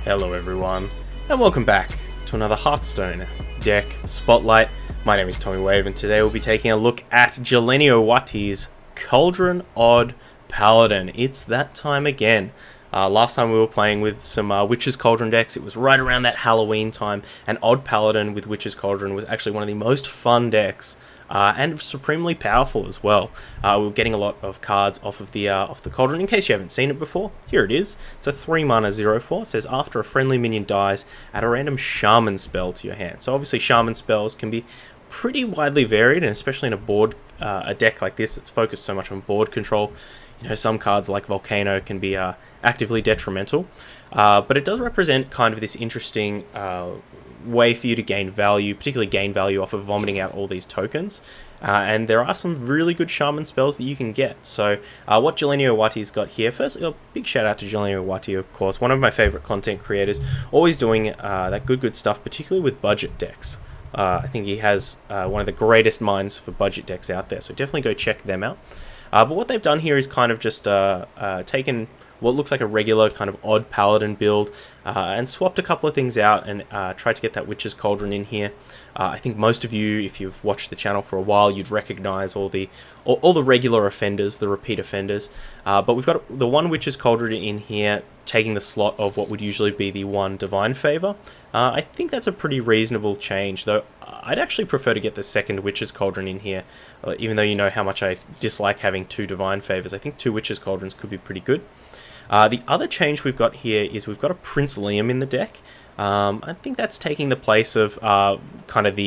Hello everyone, and welcome back to another Hearthstone deck spotlight. My name is Tommy Wave, and today we'll be taking a look at Jeleniowaty's Cauldron Paladin. It's that time again. Last time we were playing with some Witch's Cauldron decks. It was right around that Halloween time, and Odd Paladin with Witch's Cauldron was actually one of the most fun decks. And supremely powerful as well. We were getting a lot of cards off the Cauldron. In case you haven't seen it before, here it is. It's a 3-mana 0/4. It says after a friendly minion dies, add a random Shaman spell to your hand. So obviously Shaman spells can be pretty widely varied, and especially in a deck like this that's focused so much on board control. You know, some cards like Volcano can be actively detrimental, but it does represent kind of this interesting way for you to gain value, particularly gain value off of vomiting out all these tokens. And there are some really good Shaman spells that you can get. So what Jeleniowaty's got here, first, a big shout out to Jeleniowatyy, of course, one of my favorite content creators, always doing that good stuff, particularly with budget decks. I think he has one of the greatest minds for budget decks out there, so definitely go check them out. But what they've done here is kind of just taken what looks like a regular kind of Odd Paladin build and swapped a couple of things out and tried to get that Witch's Cauldron in here. I think most of you, if you've watched the channel for a while, you'd recognize all the regular offenders, the repeat offenders. But we've got the one Witch's Cauldron in here, taking the slot of what would usually be the one Divine Favor. I think that's a pretty reasonable change, though I'd actually prefer to get the second Witch's Cauldron in here, even though you know how much I dislike having 2 Divine Favors. I think 2 Witch's Cauldrons could be pretty good. The other change we've got here is we've got a Prince Liam in the deck. I think that's taking the place of kind of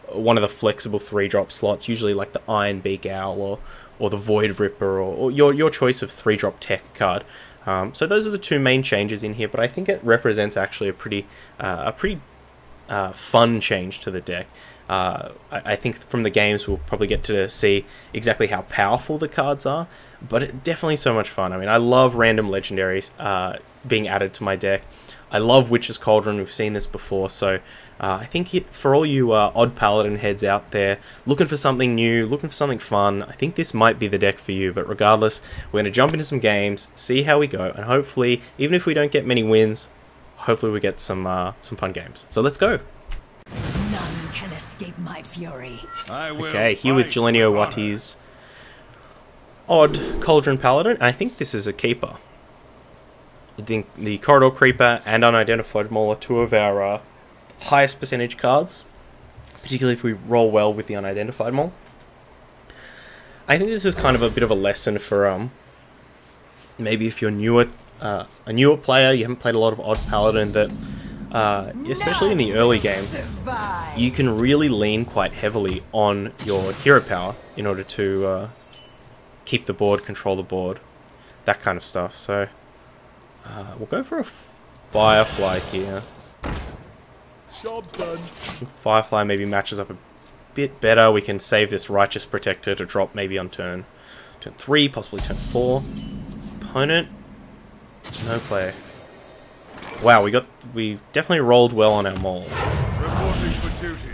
one of the flexible 3-drop slots, usually like the Iron Beak Owl or the Void Ripper or your choice of 3-drop tech card. So those are the 2 main changes in here, but I think it represents actually a pretty fun change to the deck. I think from the games we'll probably get to see exactly how powerful the cards are, but it's definitely so much fun. I mean, I love random legendaries being added to my deck. I love Witch's Cauldron, we've seen this before, so I think for all you Odd Paladin heads out there, looking for something new, looking for something fun, I think this might be the deck for you. But regardless, we're going to jump into some games, see how we go, and hopefully, even if we don't get many wins, hopefully we get some fun games. So let's go! None can escape my fury. Okay, here with Jeleniowaty's Odd Cauldron Paladin, and I think this is a keeper. I think the Corridor Creeper and Unidentified Mole are 2 of our highest percentage cards, particularly if we roll well with the Unidentified Mole. I think this is kind of a bit of a lesson for maybe if you're a newer player, you haven't played a lot of Odd Paladin, that especially in the early game, you can really lean quite heavily on your hero power in order to keep the board, control the board, that kind of stuff. So we'll go for a Firefly here. Job's done. Firefly maybe matches up a bit better. We can save this Righteous Protector to drop maybe on turn 3, possibly turn 4. Opponent, no play. Wow, we definitely rolled well on our moles. Reporting for duty.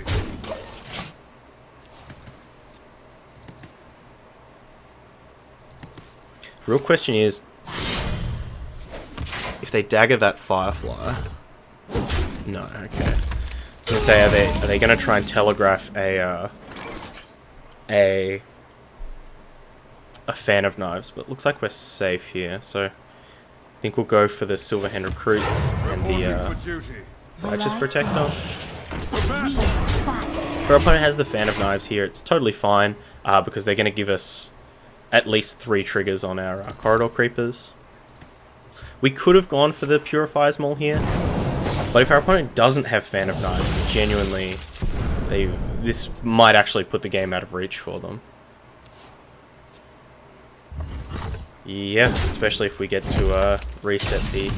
The real question is, if they dagger that Firefly. No, okay. So say, are they going to try and telegraph a Fan of Knives? But it looks like we're safe here, so I think we'll go for the Silverhand Recruits and the Righteous Protector. Our opponent has the Fan of Knives here. It's totally fine because they're going to give us at least 3 triggers on our Corridor Creepers. We could have gone for the Purifier's Maul here, but if our opponent doesn't have Fan of Knives, genuinely, this might actually put the game out of reach for them. Yeah, especially if we get to reset the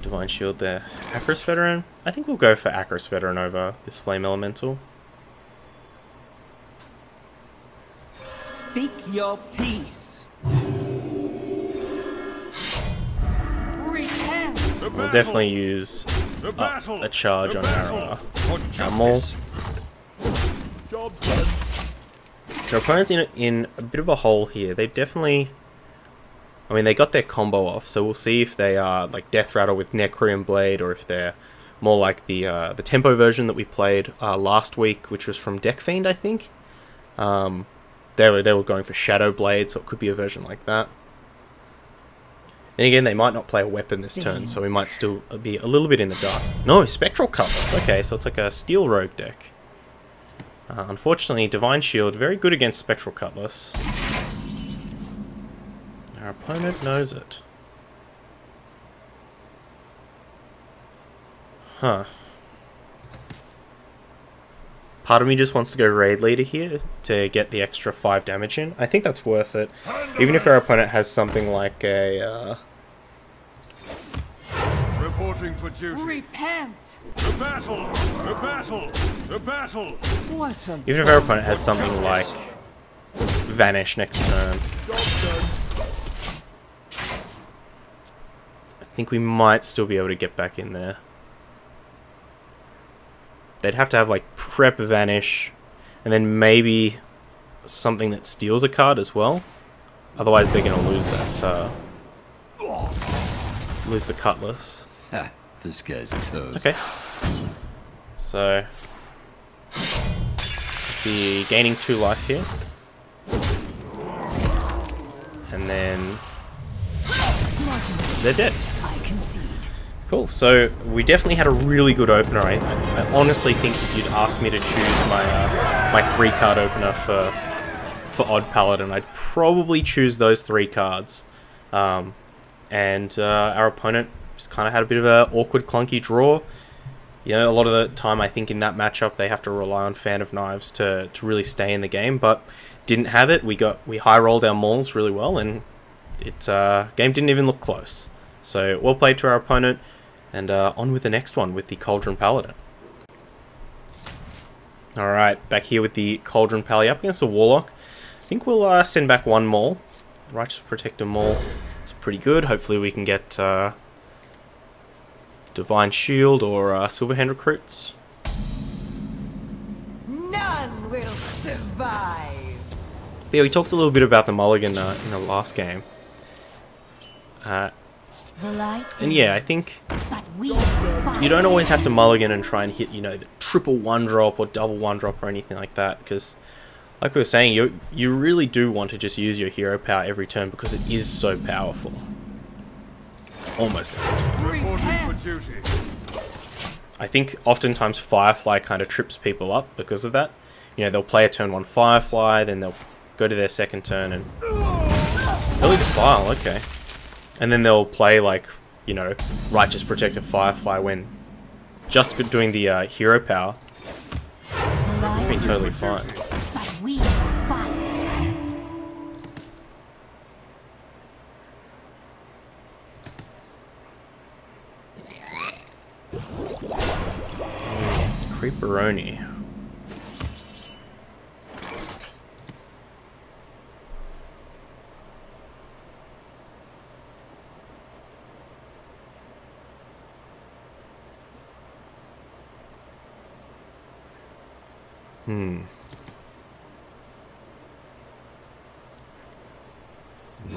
Divine Shield there. Acris Veteran? I think we'll go for Acris Veteran over this Flame Elemental. Speak your peace. We'll definitely use a charge on our Maul. Our opponent's in a bit of a hole here. They definitely I mean, they got their combo off, so we'll see if they are like Death Rattle with Necroium Blade, or if they're more like the tempo version that we played last week, which was from Deck Fiend, I think. They were going for Shadow Blade, so it could be a version like that. Then again, they might not play a weapon this turn, so we might still be a little bit in the dark. No, Spectral Cutlass. Okay, so it's like a Steel Rogue deck. Unfortunately, Divine Shield, very good against Spectral Cutlass. Our opponent knows it. Huh. Part of me just wants to go Raid Leader here to get the extra 5 damage in. I think that's worth it. Even if our opponent has something like a... Reporting for duty. Repent! The battle! The battle! The battle! What a Even if our opponent has something like Vanish next turn, I think we might still be able to get back in there. They'd have to have like Prep Vanish, and then maybe something that steals a card as well. Otherwise, they're going to lose that. Lose the Cutlass. Ha, this guy's toast. Okay. So be gaining 2 life here, and then they're dead. I concede. Cool, so we definitely had a really good opener. I honestly think if you'd asked me to choose my 3-card opener for Odd Paladin, I'd probably choose those 3 cards. And our opponent just kind of had a bit of an awkward, clunky draw. You know, a lot of the time I think in that matchup they have to rely on Fan of Knives to really stay in the game, but didn't have it. We high rolled our mauls really well, and game didn't even look close. So well played to our opponent. And on with the next one, with the Cauldron Paladin. Alright, back here with the Cauldron Paladin up against the Warlock. I think we'll send back 1 maul. Righteous Protector maul is pretty good. Hopefully we can get Divine Shield or Silverhand Recruits. None will survive. But yeah, we talked a little bit about the mulligan in the last game. The light And yeah, I think but we fight. you don't always have to mulligan and try and hit, you know, the triple 1-drop or double 1-drop or anything like that, because like we were saying, you really do want to just use your hero power every turn because it is so powerful. Almost every turn. Reporting for duty. I think oftentimes Firefly kind of trips people up because of that. You know, they'll play a turn 1 Firefly, then they'll go to their second turn and... Early Defile, okay. And then they'll play, like, you know, Righteous Protector Firefly when just doing the hero power. It'd be totally fine. But we fight. Creeperoni.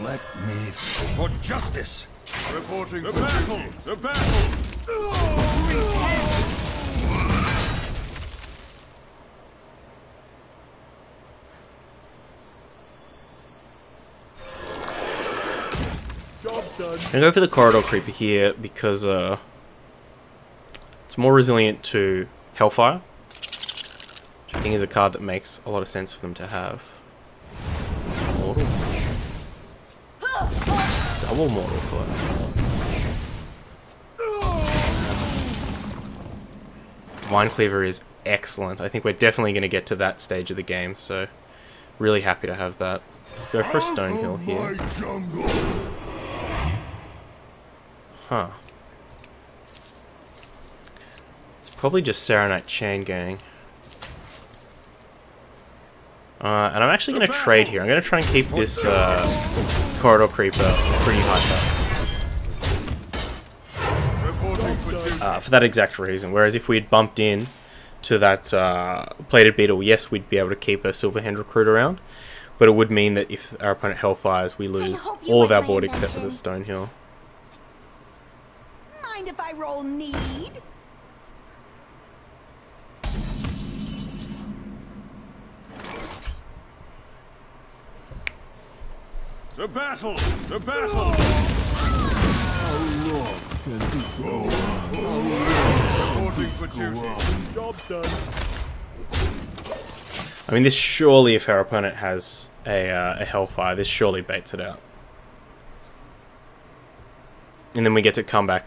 Let me For justice. Reporting for battle. The battle. Job done. I'm gonna go for the Corridor Creeper here because it's more resilient to Hellfire, which I think is a card that makes a lot of sense for them to have. Mortal. Double Mortal Coil. Vinecleaver is excellent. I think we're definitely going to get to that stage of the game, so really happy to have that. Go for a Stonehill here. Huh. It's probably just Serenite Chain Gang. And I'm actually going to trade here. I'm going to try and keep this Corridor Creeper pretty high up. For that exact reason. Whereas if we had bumped in to that Plated Beetle, yes, we'd be able to keep a Silverhand Recruit around. But it would mean that if our opponent Hellfires, we lose hope you all of like our my board except for the invention. Stonehill. Mind if I roll need? The battle! The battle! Can this go on? Reporting for duty. Job done. I mean, this surely, if our opponent has a Hellfire, this surely baits it out. And then we get to come back.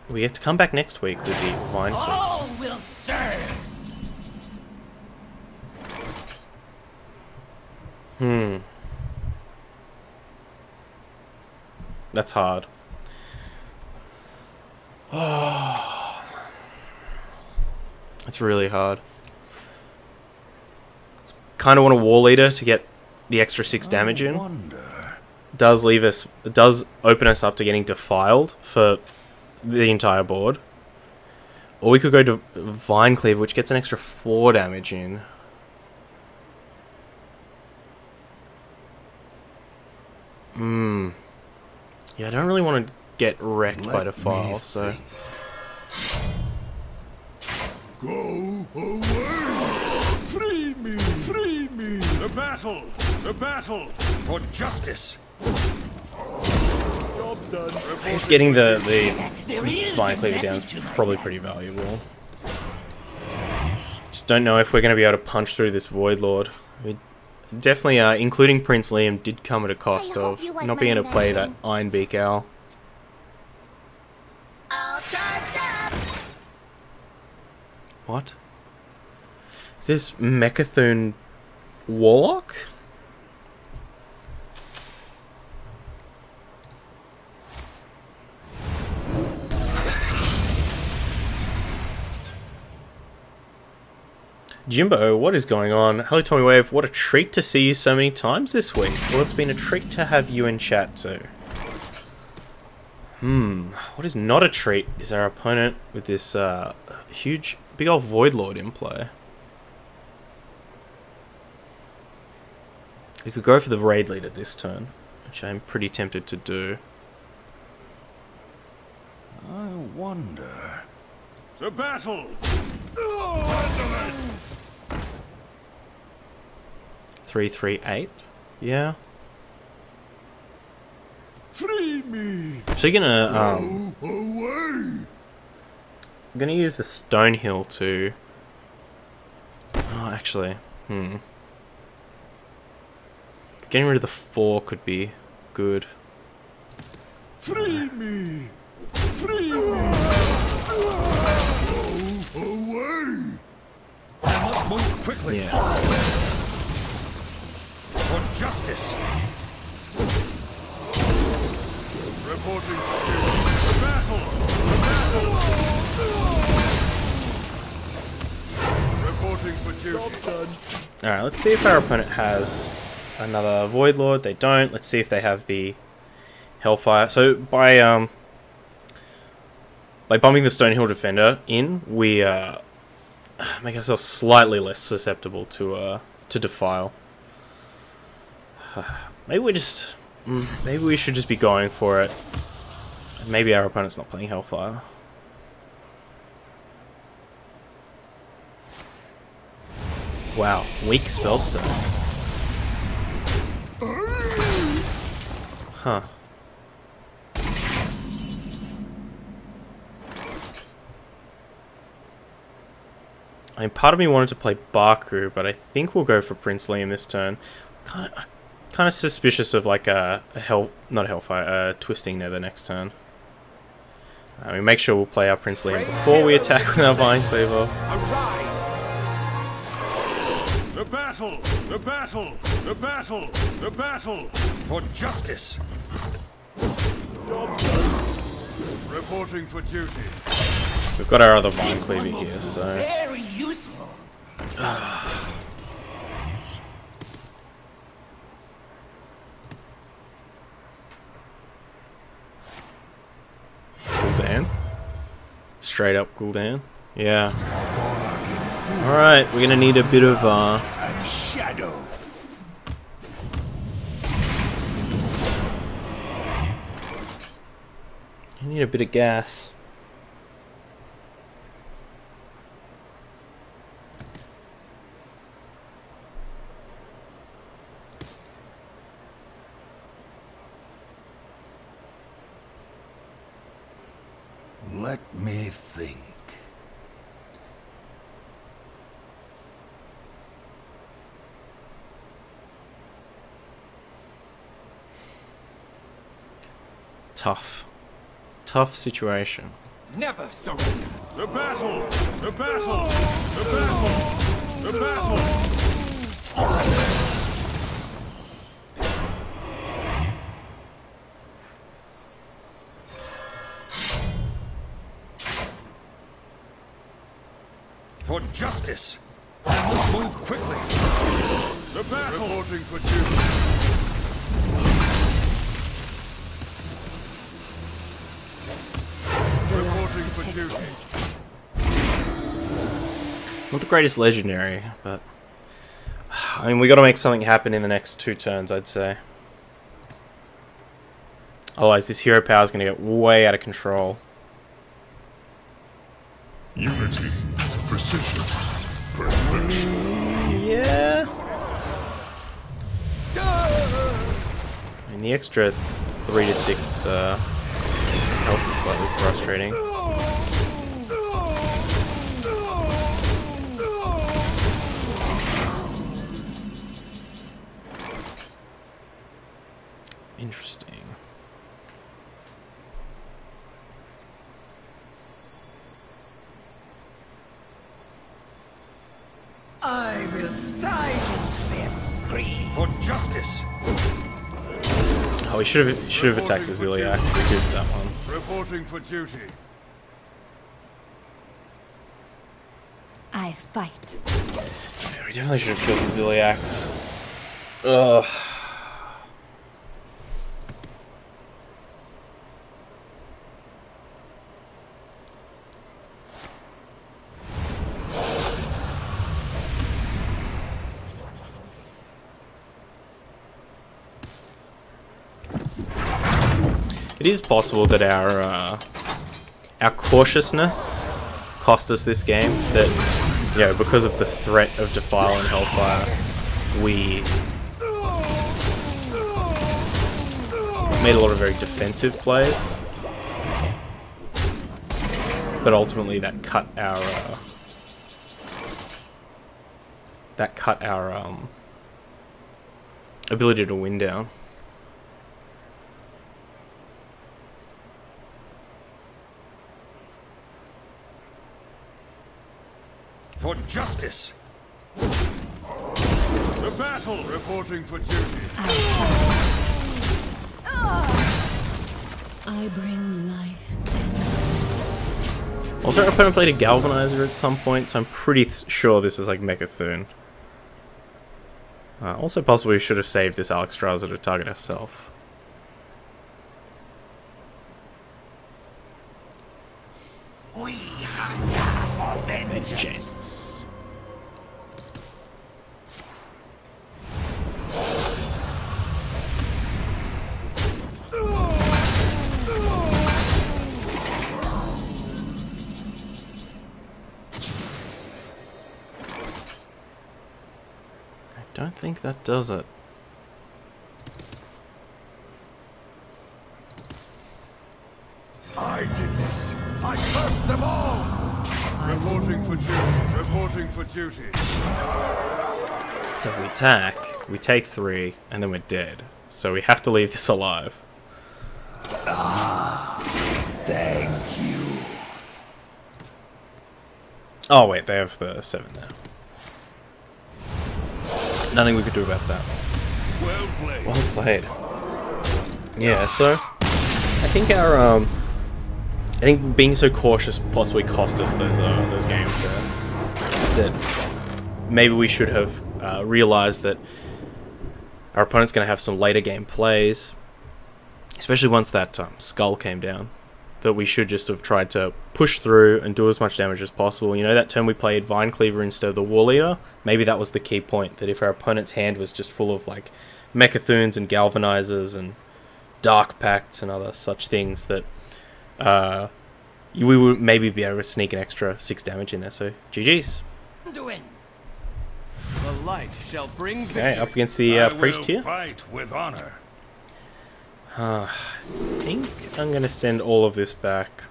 We get to come back next week with the Vine Clip. All will serve. That's hard. It's really hard. Kind of want a War Leader to get the extra 6 damage in. Wonder. Does leave us, does open us up to getting defiled for the entire board. Or we could go to Vine Cleave, which gets an extra 4 damage in. Yeah, I don't really want to get wrecked by Let defile, me so. Go away! Free me! Free me! The battle! The battle! For justice! Job done. I guess getting the Vine Cleaver down is probably pretty valuable. Just don't know if we're going to be able to punch through this Void Lord. We definitely, including Prince Liam, did come at a cost I hope of you like not my being able to play that invention. Iron Beak Owl. All charged up. What? Is this Mechathune Warlock? Jimbo, what is going on? Hello Tommy Wave, what a treat to see you so many times this week. Well, it's been a treat to have you in chat too. What is not a treat is our opponent with this huge, big old Void Lord in play. We could go for the Raid Leader this turn, which I'm pretty tempted to do. I wonder. The battle! 3-3-8. Yeah. Free me! Actually gonna Go away! I'm gonna use the Stonehill to. Oh, actually, getting rid of the 4 could be good. Free me! Free me! Go away! I must move quickly! Yeah. For justice! Reporting for duty. The battle! The battle! Reporting for Job duty. done. All right. Let's see if our opponent has another Void Lord. They don't. Let's see if they have the Hellfire. So by bumping the Stonehill Defender in, we make ourselves slightly less susceptible to defile. Maybe we just, maybe we should just be going for it. Maybe our opponent's not playing Hellfire. Wow, weak Spellstone. Huh. I mean, part of me wanted to play Barkru, but I think we'll go for Prince Liam this turn. Kind of suspicious of like not a Hellfire, Twisting Nether next turn. I mean, make sure we'll play our Prince Liam before we attack with our Vine Cleaver. Arise! The battle! The battle! The battle! The battle! For justice! Job done. Reporting for duty. We've got our other Vine Cleaver here, so. Very useful. Gul'dan. Straight up Gul'dan. Yeah. Alright, we're gonna need a bit of And shadow. I need a bit of gas. Let me think. Tough situation. Never surrender. The battle! The battle! The battle! The battle! For justice! I must move quickly! The battle! Reporting for duty! Reporting for duty! Not the greatest legendary, but I mean, we got to make something happen in the next 2 turns, I'd say. Otherwise, this hero power is going to get way out of control. Unity, precision, perfection. Yeah. And the extra 3 to 6 health is slightly frustrating. Interesting. I will silence their scream. For justice! Oh, we should have attacked the Ziliax. We did that one. Reporting for duty! I fight. Yeah, we definitely should have killed the Ziliax. Ugh. It is possible that our cautiousness cost us this game. That, you know, because of the threat of Defile and Hellfire, we made a lot of very defensive plays, but ultimately that cut our ability to win down. For justice! The battle! Reporting for duty! I bring life. Also, our opponent played a Galvanizer at some point, so I'm pretty sure this is like Mechathune. Also, possibly we should have saved this Alexstrasza to target ourselves. We have vengeance. I don't think that does it. I did this. I cursed them all. Reporting for duty! Reporting for duty! So if we attack, we take 3, and then we're dead. So we have to leave this alive. Thank you. Oh wait, they have the 7 now. Nothing we could do about that. Well played! Well played. Yeah, so I think I think being so cautious possibly cost us those games there. That maybe we should have realized that our opponent's going to have some later game plays, especially once that skull came down, that we should just have tried to push through and do as much damage as possible. You know, that turn we played Vine Cleaver instead of the War Leader, maybe that was the key point, that if our opponent's hand was just full of like Mechathunes and Galvanizers and Dark Pacts and other such things, that we would maybe be able to sneak an extra 6 damage in there, so GG's. The light shall bring Okay, up against the priest here. Fight with honor. I think I'm going to send all of this back.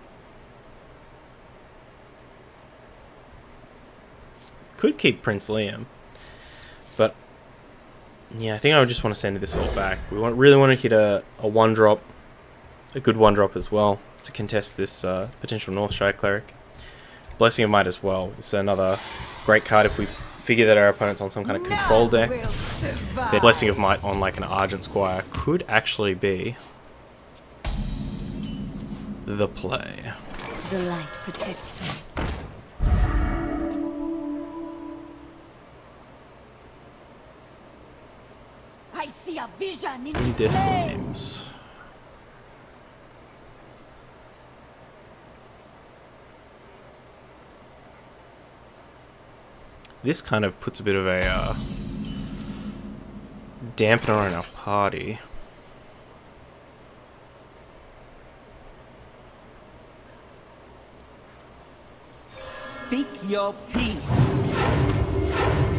Could keep Prince Liam, but yeah, I think I just want to send this all back. We really want to hit a 1-drop, a good 1-drop as well, to contest this potential Northshire Cleric. Blessing of Might as well. It's another great card if we figure that our opponent's on some kind of control deck. The Blessing of Might on like an Argent Squire could actually be the play. The light protects me. I see a vision in In Death flames. Flames. This kind of puts a bit of a dampener on our party. Speak your peace.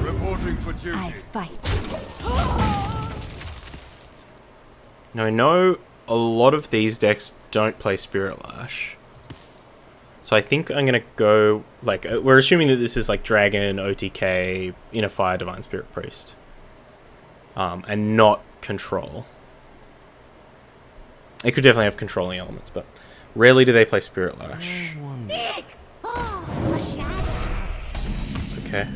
Reporting for duty. I fight. Now I know a lot of these decks don't play Spirit Lash. So I think I'm going to go, like, we're assuming that this is like Dragon, OTK, Inner Fire, Divine Spirit Priest. And not Control. It could definitely have controlling elements, but rarely do they play Spirit Lash. Okay.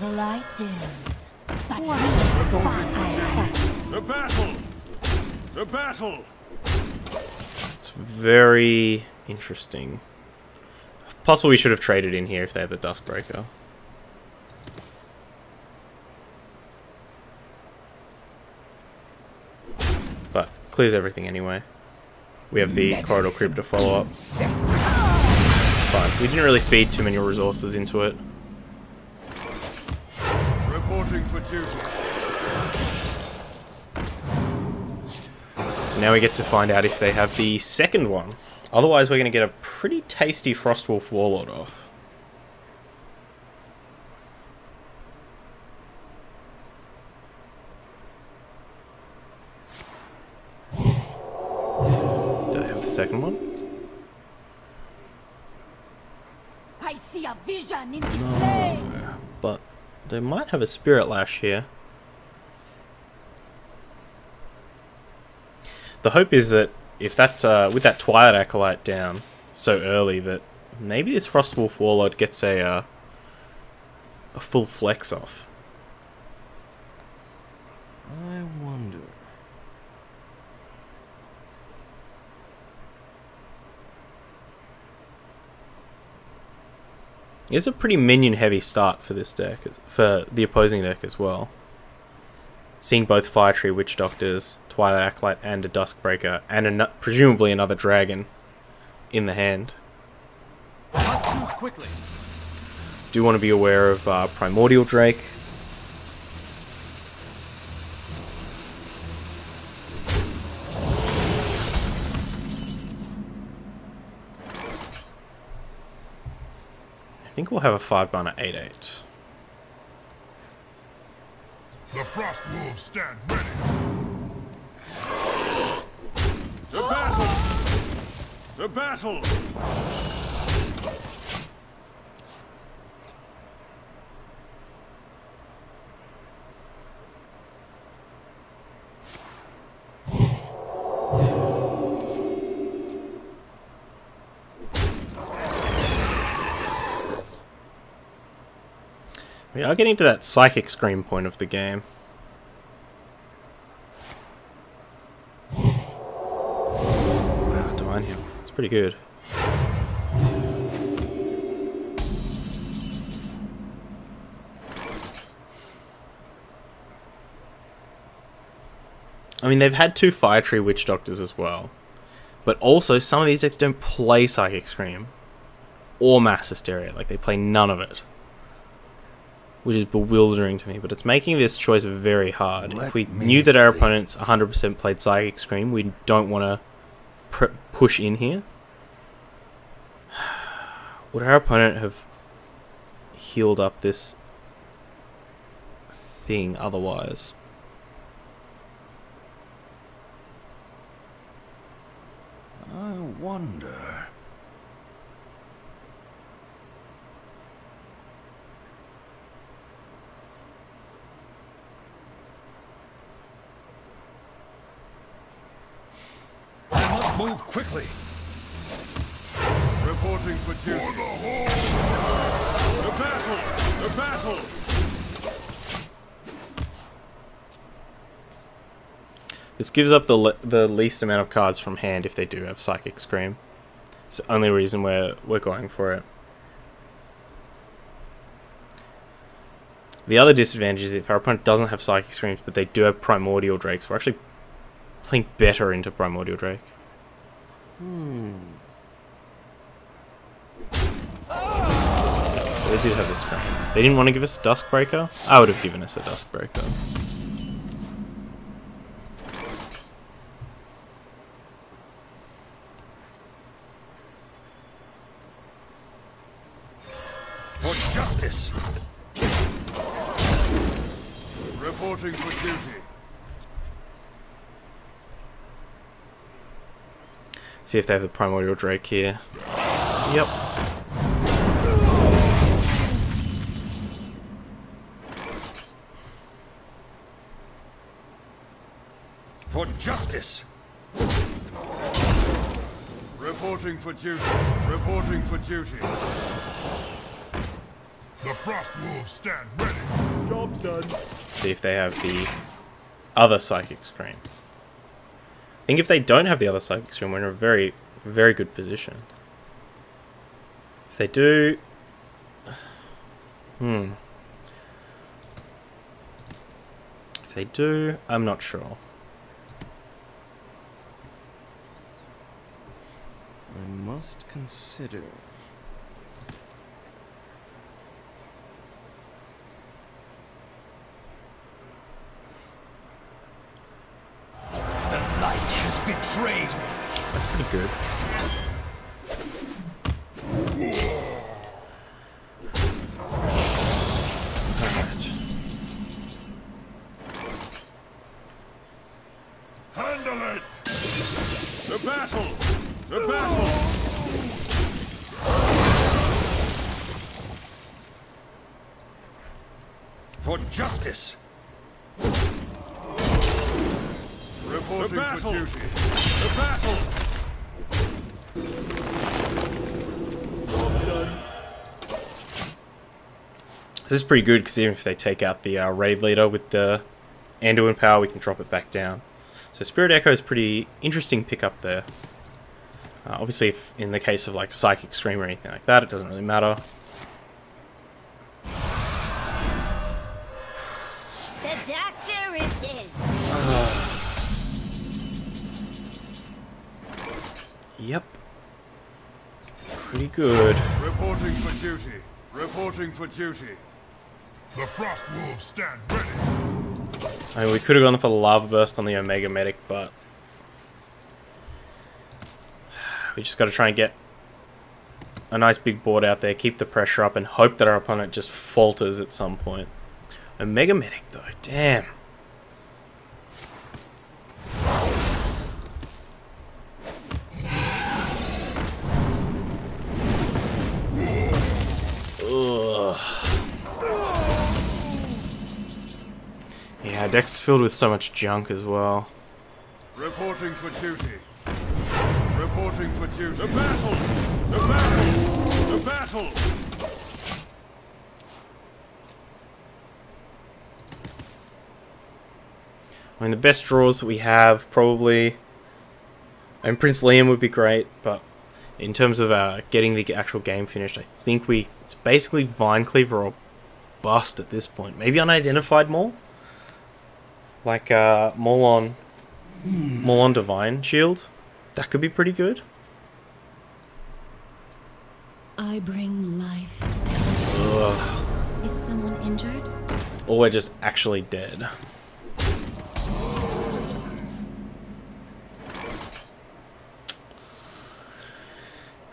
The light dims, but we fight. The battle! The battle! It's very interesting. Possibly we should have traded in here if they have the Duskbreaker. But clears everything anyway. We have the Corridor Crypt to follow up. It's fine. We didn't really feed too many resources into it. Reporting for duty. So now we get to find out if they have the second one. Otherwise we're going to get a pretty tasty Frostwolf Warlord off. Do they have the second one? I see a vision in flames. But they might have a Spirit Lash here. The hope is that if that, with that Twilight Acolyte down so early, that maybe this Frostwolf Warlord gets a full flex off. I wonder. It's a pretty minion-heavy start for this deck, for the opposing deck as well. Seeing both Fire Tree Witch Doctors, Twilight Acolyte, and a Duskbreaker, and presumably another dragon in the hand. Not too quickly. Do want to be aware of Primordial Drake. I think we'll have a 5-mana 8/8. The Frost Wolves stand ready. The battle! The battle! We are getting to that Psychic Scream point of the game. Wow, Divine Heal. It's pretty good. I mean, they've had 2 Fire Tree Witch Doctors as well. But also, some of these decks don't play Psychic Scream. Or Mass Hysteria. Like, they play none of it. which is bewildering to me, but it's making this choice very hard. Let if we me knew that our think. opponents 100% played Psychic Scream, we don't want to push in here. Would our opponent have healed up this thing otherwise? I wonder. I must move quickly. Reporting for duty. The battle! The battle! This gives up the least amount of cards from hand if they do have Psychic Scream. It's the only reason we're going for it. The other disadvantage is if our opponent doesn't have Psychic Screams, but they do have Primordial Drakes, we're actually playing better into Primordial Drake. So they did have the Scream. They didn't want to give us a Duskbreaker. I would have given us a Duskbreaker. For justice! Reporting for duty. See if they have the Primordial Drake here. Yep. For justice! Reporting for duty. Reporting for duty. The Frost Wolves stand ready. Job's done. See if they have the other Psychic Scream. I think if they don't have the other Psychic Scream, we're in a very, very good position. If they do... If they do, I'm not sure. I must consider. The light has betrayed me. That's pretty good. Handle it! The battle! The battle! For justice! Reporting for duty. The battle! Job's done. This is pretty good because even if they take out the raid leader with the Anduin power, we can drop it back down. So Spirit Echo is pretty interesting pickup there. Obviously, if in the case of like Psychic Scream or anything like that, it doesn't really matter. The doctor is in. Yep. Pretty good. Reporting for duty. Reporting for duty. The Frost Wolves stand ready. I mean, we could have gone for the Lava Burst on the Omega Medic, but we just got to try and get a nice big board out there, keep the pressure up, and hope that our opponent just falters at some point. Omega Medic, though, damn. Ugh. Yeah, deck's filled with so much junk as well. Reporting for duty. Reporting for duty. The battle! The battle! The battle! I mean, the best draws that we have probably... I mean, Prince Liam would be great, but in terms of getting the actual game finished, I think it's basically Vine Cleaver or bust at this point. Maybe Unidentified Maul? Like Maul on Divine Shield? That could be pretty good. I bring life. Ugh. Is someone injured? or we're just actually dead.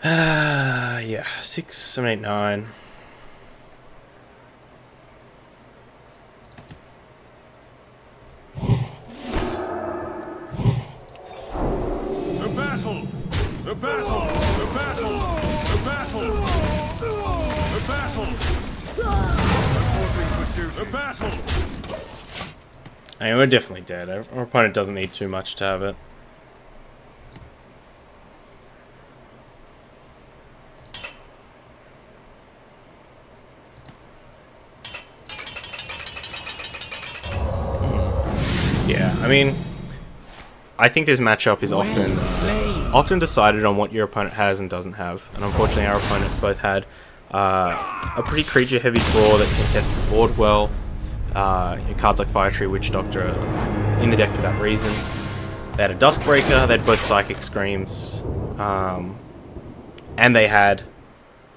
Yeah, 6, 7, 8, 9. The battle! The battle! The battle! The battle! The battle! Reporting for duty. The battle! I mean, we're definitely dead. Our opponent doesn't need too much to have it. Yeah, I mean, I think this matchup is often decided on what your opponent has and doesn't have, and unfortunately our opponent both had a pretty creature-heavy draw that can test the board well. Cards like Fire Tree, Witch Doctor are in the deck for that reason. They had a Duskbreaker, they had both Psychic Screams, and they had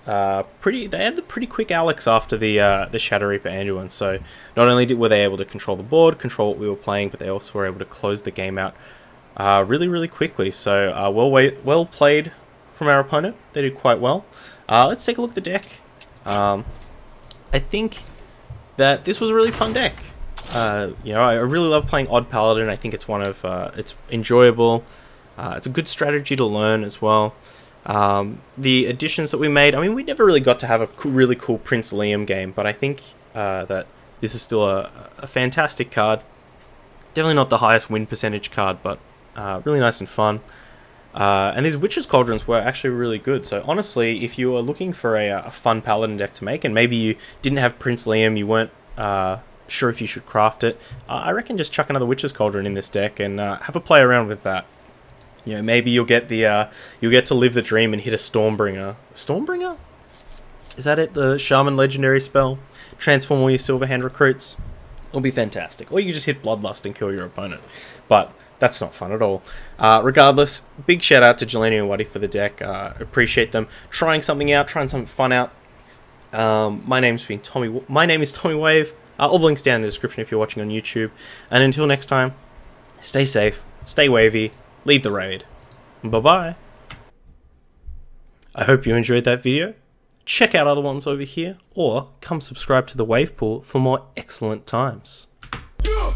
the pretty quick Alex after the Shadow Reaper Anduin. So not only were they able to control the board, control what we were playing, but they also were able to close the game out really quickly. So well played from our opponent. They did quite well. Let's take a look at the deck. I think that this was a really fun deck. You know, I really love playing Odd Paladin. I think it's it's enjoyable. It's a good strategy to learn as well. The additions that we made, I mean, we never really got to have a really cool Prince Liam game, but I think that this is still a fantastic card. Definitely not the highest win percentage card, but really nice and fun. And these Witch's Cauldrons were actually really good. So honestly, if you were looking for a fun Paladin deck to make, and maybe you didn't have Prince Liam, you weren't sure if you should craft it, I reckon just chuck another Witch's Cauldron in this deck and have a play around with that. You know, maybe you'll get to live the dream and hit a Stormbringer. Stormbringer? Is that it? The Shaman legendary spell? Transform all your Silverhand recruits? It'll be fantastic. Or you can just hit Bloodlust and kill your opponent. But that's not fun at all. Regardless, big shout out to Jeleniowatyy for the deck. Appreciate them trying something out, trying something fun out. My name is Tommy Wave. All the links down in the description if you're watching on YouTube. And until next time, stay safe, stay wavy, lead the raid. Bye-bye. I hope you enjoyed that video. Check out other ones over here, or come subscribe to the Wave Pool for more excellent times. Yeah!